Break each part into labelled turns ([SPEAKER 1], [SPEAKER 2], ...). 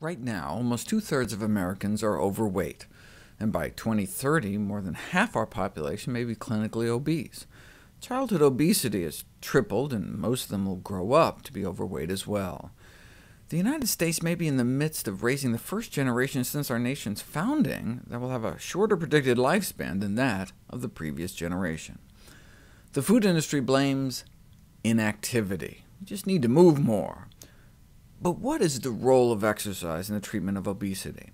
[SPEAKER 1] Right now, almost two-thirds of Americans are overweight, and by 2030, more than half our population may be clinically obese. Childhood obesity has tripled, and most of them will grow up to be overweight as well. The United States may be in the midst of raising the first generation since our nation's founding that will have a shorter predicted lifespan than that of the previous generation. The food industry blames inactivity. We just need to move more. But what is the role of exercise in the treatment of obesity?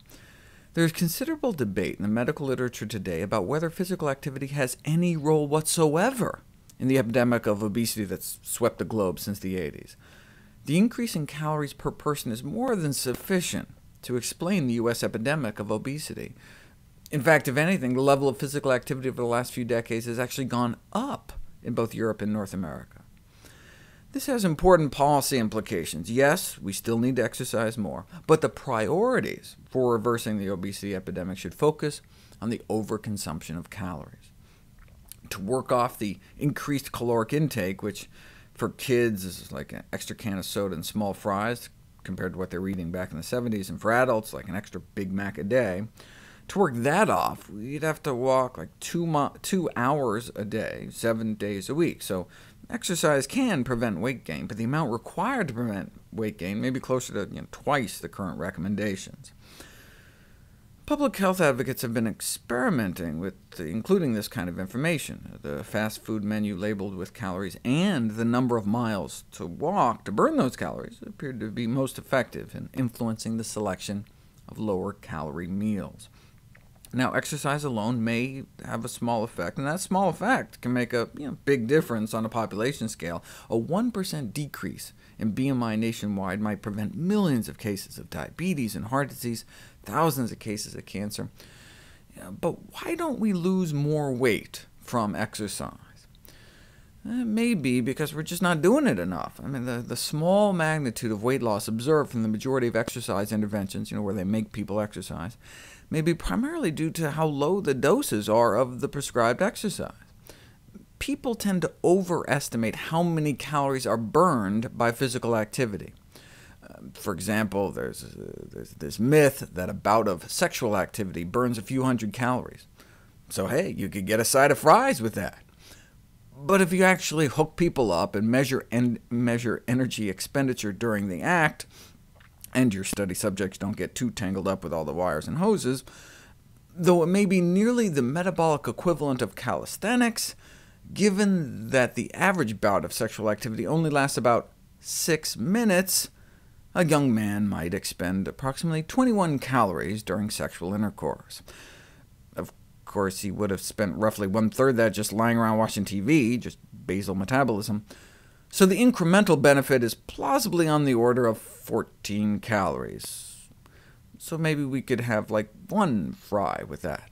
[SPEAKER 1] There is considerable debate in the medical literature today about whether physical activity has any role whatsoever in the epidemic of obesity that's swept the globe since the 80s. The increase in calories per person is more than sufficient to explain the U.S. epidemic of obesity. In fact, if anything, the level of physical activity over the last few decades has actually gone up in both Europe and North America. This has important policy implications. Yes, we still need to exercise more, but the priorities for reversing the obesity epidemic should focus on the overconsumption of calories. To work off the increased caloric intake, which for kids is like an extra can of soda and small fries, compared to what they were eating back in the 70s, and for adults, like an extra Big Mac a day, to work that off, you'd have to walk like 2 hours a day, 7 days a week. So exercise can prevent weight gain, but the amount required to prevent weight gain may be closer to twice the current recommendations. Public health advocates have been experimenting with including this kind of information. The fast food menu labeled with calories and the number of miles to walk to burn those calories appeared to be most effective in influencing the selection of lower-calorie meals. Now, exercise alone may have a small effect, and that small effect can make a big difference on a population scale. A 1% decrease in BMI nationwide might prevent millions of cases of diabetes and heart disease, thousands of cases of cancer. But why don't we lose more weight from exercise? It may be because we're just not doing it enough. I mean, the small magnitude of weight loss observed from the majority of exercise interventions, where they make people exercise, may be primarily due to how low the doses are of the prescribed exercise. People tend to overestimate how many calories are burned by physical activity. For example, there's this myth that a bout of sexual activity burns a few hundred calories. So hey, you could get a side of fries with that. But if you actually hook people up and measure energy expenditure during the act, and your study subjects don't get too tangled up with all the wires and hoses, though it may be nearly the metabolic equivalent of calisthenics, given that the average bout of sexual activity only lasts about 6 minutes, a young man might expend approximately 21 calories during sexual intercourse. Of course, he would have spent roughly one-third that just lying around watching TV, just basal metabolism. So the incremental benefit is plausibly on the order of 14 calories. So maybe we could have like one fry with that.